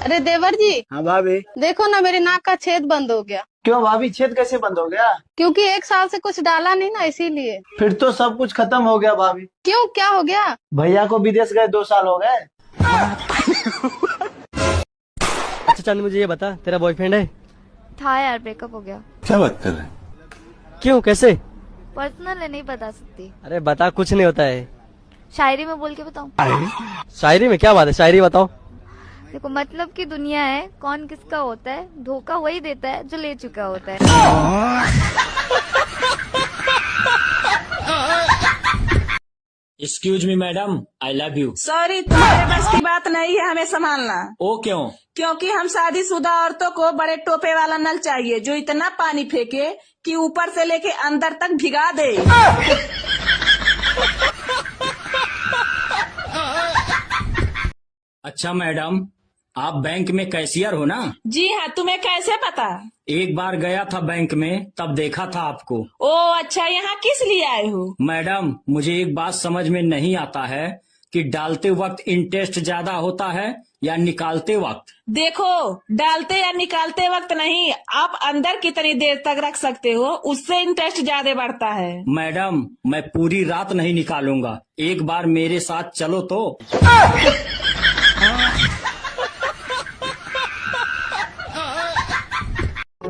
अरे देवर जी, हाँ भाभी। देखो ना मेरी नाक का छेद बंद हो गया। क्यों भाभी, छेद कैसे बंद हो गया? क्योंकि 1 साल से कुछ डाला नहीं ना, इसीलिए। फिर तो सब कुछ खत्म हो गया भाभी। क्यों, क्या हो गया? भैया को विदेश गए 2 साल हो गए। अच्छा चंद, मुझे ये बता, तेरा बॉयफ्रेंड है? था यार, ब्रेकअप हो गया। क्या बात कर रहे हैं? क्यों, कैसे? पर्सनल है, नहीं बता सकती। अरे बता, कुछ नहीं होता है। शायरी में बोल के बताऊं? शायरी में क्या बात है, शायरी बताओ। देखो, मतलब की दुनिया है, कौन किसका होता है, धोखा वही देता है जो ले चुका होता है। Excuse me madam, I love you. Sorry, तुम्हारे बस की बात नहीं है हमें संभालना। ओ क्यों? क्योंकि हम शादीशुदा औरतों को बड़े टोपे वाला नल चाहिए जो इतना पानी फेंके कि ऊपर से लेके अंदर तक भिगा दे। अच्छा मैडम, आप बैंक में कैशियर हो ना? जी हाँ, तुम्हें कैसे पता? एक बार गया था बैंक में, तब देखा था आपको। ओ अच्छा, यहाँ किस लिए आए हो? मैडम, मुझे एक बात समझ में नहीं आता है कि डालते वक्त इंटरेस्ट ज्यादा होता है या निकालते वक्त। देखो, डालते या निकालते वक्त नहीं, आप अंदर कितनी देर तक रख सकते हो, उससे इंटरेस्ट ज्यादा बढ़ता है। मैडम, मैं पूरी रात नहीं निकालूंगा, एक बार मेरे साथ चलो तो।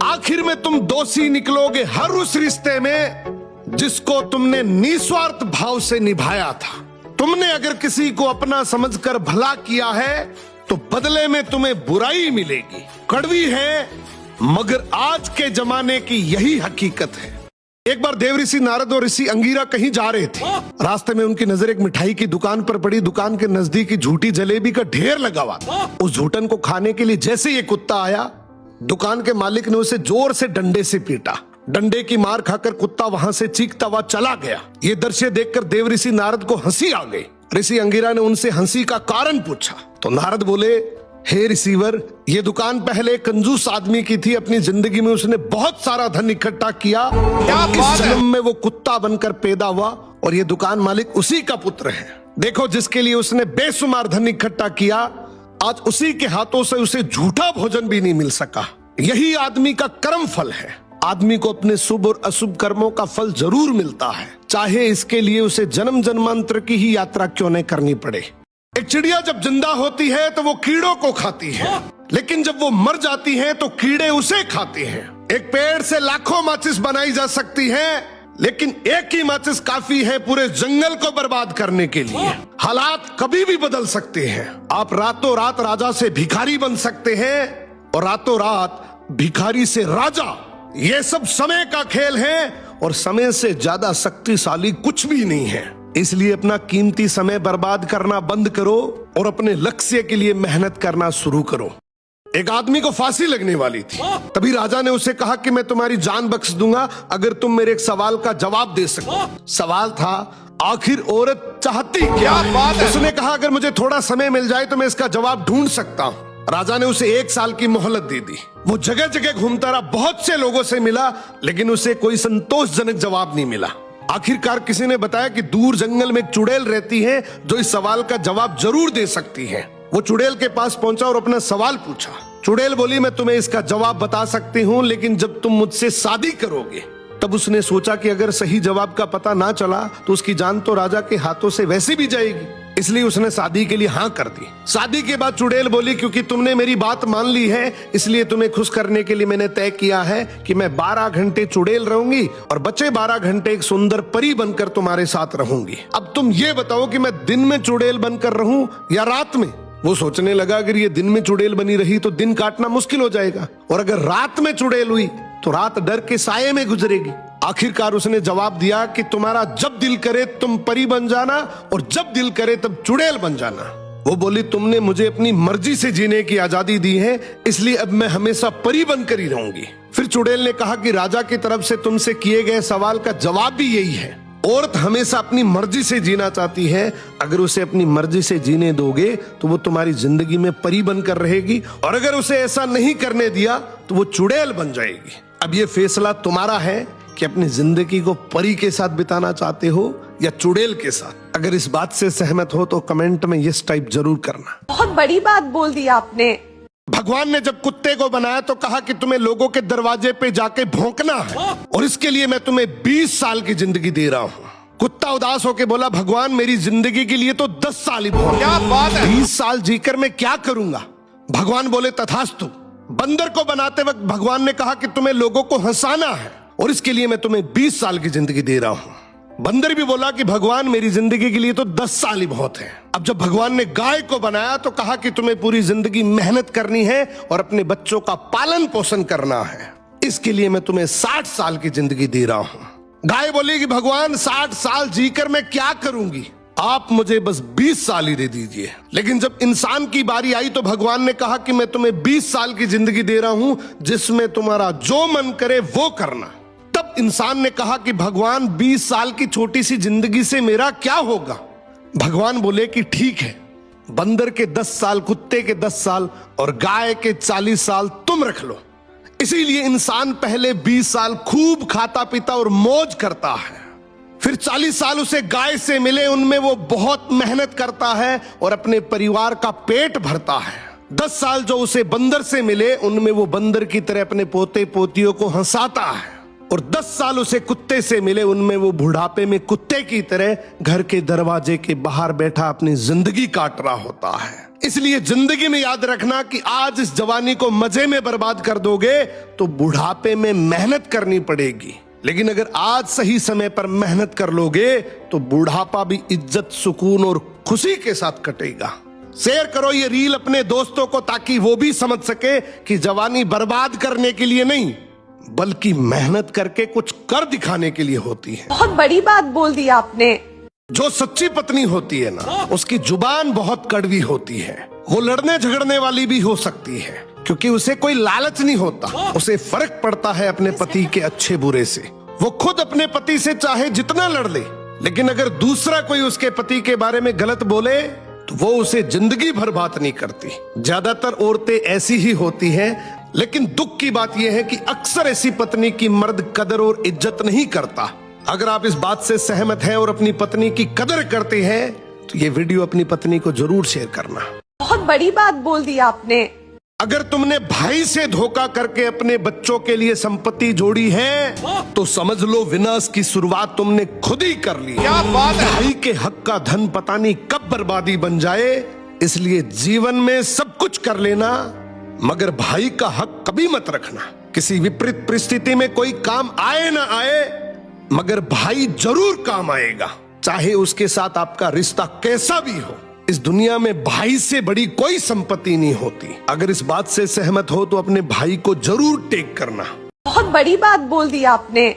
आखिर में तुम दोषी निकलोगे हर उस रिश्ते में जिसको तुमने निस्वार्थ भाव से निभाया था। तुमने अगर किसी को अपना समझकर भला किया है तो बदले में तुम्हें बुराई मिलेगी। कड़वी है, मगर आज के जमाने की यही हकीकत है। एक बार देवऋषि नारद और ऋषि अंगीरा कहीं जा रहे थे। रास्ते में उनकी नजर एक मिठाई की दुकान पर पड़ी। दुकान के नजदीक ही झूठी जलेबी का ढेर लगा हुआ था। उस झूठन को खाने के लिए जैसे ये कुत्ता आया, दुकान के मालिक ने उसे जोर से डंडे से पीटा। डंडे की मार खाकर कुत्ता वहां से चीखता हुआ चला गया। ये दृश्य देखकर देवऋषि नारद को हंसी आ गई। ऋषि अंगीरा ने उनसे हंसी का कारण पूछा तो नारद बोले, हे ऋषिवर, ये दुकान पहले कंजूस आदमी की थी। अपनी जिंदगी में उसने बहुत सारा धन इकट्ठा किया। इस जन्म में वो कुत्ता बनकर पैदा हुआ और ये दुकान मालिक उसी का पुत्र है। देखो, जिसके लिए उसने बेशुमार धन इकट्ठा किया, आज उसी के हाथों से उसे झूठा भोजन भी नहीं मिल सका। यही आदमी का कर्म फल है। आदमी को अपने शुभ और अशुभ कर्मों का फल जरूर मिलता है, चाहे इसके लिए उसे जन्म जन्मांतर की ही यात्रा क्यों न करनी पड़े। एक चिड़िया जब जिंदा होती है तो वो कीड़ों को खाती है, लेकिन जब वो मर जाती है तो कीड़े उसे खाते हैं। एक पेड़ से लाखों माचिस बनाई जा सकती है, लेकिन एक ही माचिस काफी है पूरे जंगल को बर्बाद करने के लिए। हालात कभी भी बदल सकते हैं। आप रातों रात राजा से भिखारी बन सकते हैं और रातों रात भिखारी से राजा। ये सब समय का खेल है और समय से ज्यादा शक्तिशाली कुछ भी नहीं है। इसलिए अपना कीमती समय बर्बाद करना बंद करो और अपने लक्ष्य के लिए मेहनत करना शुरू करो। एक आदमी को फांसी लगने वाली थी। तभी राजा ने उसे कहा कि मैं तुम्हारी जान बख्श दूंगा अगर तुम मेरे एक सवाल का जवाब दे सको। सवाल था, आखिर औरत चाहती क्या? उसने कहा, अगर मुझे थोड़ा समय मिल जाए तो मैं इसका जवाब ढूंढ सकता हूँ। राजा ने उसे 1 साल की मोहलत दे दी। वो जगह जगह घूमता रहा, बहुत से लोगों से मिला, लेकिन उसे कोई संतोषजनक जवाब नहीं मिला। आखिरकार किसी ने बताया कि दूर जंगल में एक चुड़ैल रहती है जो इस सवाल का जवाब जरूर दे सकती है। वो चुड़ैल के पास पहुंचा और अपना सवाल पूछा। चुड़ैल बोली, मैं तुम्हें इसका जवाब बता सकती हूँ, लेकिन जब तुम मुझसे शादी करोगे। तब उसने सोचा कि अगर सही जवाब का पता ना चला तो उसकी जान तो राजा के हाथों से वैसे भी जाएगी, इसलिए उसने शादी के लिए हाँ कर दी। शादी के बाद चुड़ैल बोली, क्योंकि तुमने मेरी बात मान ली है, इसलिए तुम्हें खुश करने के लिए मैंने तय किया है कि मैं 12 घंटे चुड़ैल रहूंगी और बचे 12 घंटे एक सुंदर परी बनकर तुम्हारे साथ रहूंगी। अब तुम ये बताओ कि मैं दिन में चुड़ैल बनकर रहूं या रात में? वो सोचने लगा, अगर ये दिन में चुड़ैल बनी रही तो दिन काटना मुश्किल हो जाएगा, और अगर रात में चुड़ैल हुई तो रात डर के साये में गुजरेगी। आखिरकार उसने जवाब दिया कि तुम्हारा जब दिल करे तुम परी बन जाना और जब दिल करे तब चुड़ैल बन जाना। वो बोली, तुमने मुझे अपनी मर्जी से जीने की आजादी दी है, इसलिए अब मैं हमेशा परी बनकर ही रहूंगी। फिर चुड़ैल ने कहा कि राजा की तरफ से तुमसे किए गए सवाल का जवाब भी यही है। औरत हमेशा अपनी मर्जी से जीना चाहती है। अगर उसे अपनी मर्जी से जीने दोगे तो वो तुम्हारी जिंदगी में परी बनकर रहेगी, और अगर उसे ऐसा नहीं करने दिया तो वो चुड़ैल बन जाएगी। अब ये फैसला तुम्हारा है कि अपनी जिंदगी को परी के साथ बिताना चाहते हो या चुड़ैल के साथ। अगर इस बात से सहमत हो तो कमेंट में यस टाइप जरूर करना। बहुत बड़ी बात बोल दी आपने। भगवान ने जब कुत्ते को बनाया तो कहा कि तुम्हें लोगों के दरवाजे पे जाके भौंकना है और इसके लिए मैं तुम्हें 20 साल की जिंदगी दे रहा हूँ। कुत्ता उदास होकर बोला, भगवान मेरी जिंदगी के लिए तो 10 साल ही बहुत। क्या बात है, 20 साल जीकर मैं क्या करूंगा? भगवान बोले तथास्तु। बंदर को बनाते वक्त भगवान ने कहा कि तुम्हें लोगों को हंसाना है और इसके लिए मैं तुम्हें 20 साल की जिंदगी दे रहा हूं। बंदर भी बोला कि भगवान मेरी जिंदगी के लिए तो 10 साल ही बहुत है। अब जब भगवान ने गाय को बनाया तो कहा कि तुम्हें पूरी जिंदगी मेहनत करनी है और अपने बच्चों का पालन पोषण करना है, इसके लिए मैं तुम्हें 60 साल की जिंदगी दे रहा हूं। गाय बोली कि भगवान 60 साल जीकर मैं क्या करूंगी, आप मुझे बस 20 साल ही दे दीजिए। लेकिन जब इंसान की बारी आई तो भगवान ने कहा कि मैं तुम्हें 20 साल की जिंदगी दे रहा हूं जिसमें तुम्हारा जो मन करे वो करना। तब इंसान ने कहा कि भगवान 20 साल की छोटी सी जिंदगी से मेरा क्या होगा? भगवान बोले कि ठीक है, बंदर के 10 साल, कुत्ते के 10 साल और गाय के 40 साल तुम रख लो। इसीलिए इंसान पहले 20 साल खूब खाता पीता और मौज करता है, फिर 40 साल उसे गाय से मिले, उनमें वो बहुत मेहनत करता है और अपने परिवार का पेट भरता है। 10 साल जो उसे बंदर से मिले, उनमें वो बंदर की तरह अपने पोते पोतियों को हंसाता है और 10 साल उसे कुत्ते से मिले, उनमें वो बुढ़ापे में कुत्ते की तरह घर के दरवाजे के बाहर बैठा अपनी जिंदगी काट रहा होता है। इसलिए जिंदगी में याद रखना कि आज इस जवानी को मजे में बर्बाद कर दोगे तो बुढ़ापे में मेहनत करनी पड़ेगी, लेकिन अगर आज सही समय पर मेहनत कर लोगे तो बुढ़ापा भी इज्जत, सुकून और खुशी के साथ कटेगा। शेयर करो ये रील अपने दोस्तों को ताकि वो भी समझ सके कि जवानी बर्बाद करने के लिए नहीं बल्कि मेहनत करके कुछ कर दिखाने के लिए होती है। बहुत बड़ी बात बोल दी आपने। जो सच्ची पत्नी होती है ना, उसकी जुबान बहुत कड़वी होती है। वो लड़ने झगड़ने वाली भी हो सकती है क्योंकि उसे कोई लालच नहीं होता, उसे फर्क पड़ता है अपने पति के अच्छे बुरे से। वो खुद अपने पति से चाहे जितना लड़ ले, लेकिन अगर दूसरा कोई उसके पति के बारे में गलत बोले तो वो उसे जिंदगी भर बात नहीं करती। ज्यादातर औरतें ऐसी ही होती हैं, लेकिन दुख की बात यह है कि अक्सर ऐसी पत्नी की मर्द कदर और इज्जत नहीं करता। अगर आप इस बात से सहमत हैं और अपनी पत्नी की कदर करते हैं तो ये वीडियो अपनी पत्नी को जरूर शेयर करना। बहुत बड़ी बात बोल दी आपने। अगर तुमने भाई से धोखा करके अपने बच्चों के लिए संपत्ति जोड़ी है तो समझ लो विनाश की शुरुआत तुमने खुद ही कर ली। क्या बात है। भाई के हक का धन पता नहीं कब बर्बादी बन जाए, इसलिए जीवन में सब कुछ कर लेना मगर भाई का हक कभी मत रखना। किसी विपरीत परिस्थिति में कोई काम आए ना आए मगर भाई जरूर काम आएगा, चाहे उसके साथ आपका रिश्ता कैसा भी हो। इस दुनिया में भाई से बड़ी कोई संपत्ति नहीं होती। अगर इस बात से सहमत हो तो अपने भाई को जरूर टेक करना। बहुत बड़ी बात बोल दी आपने।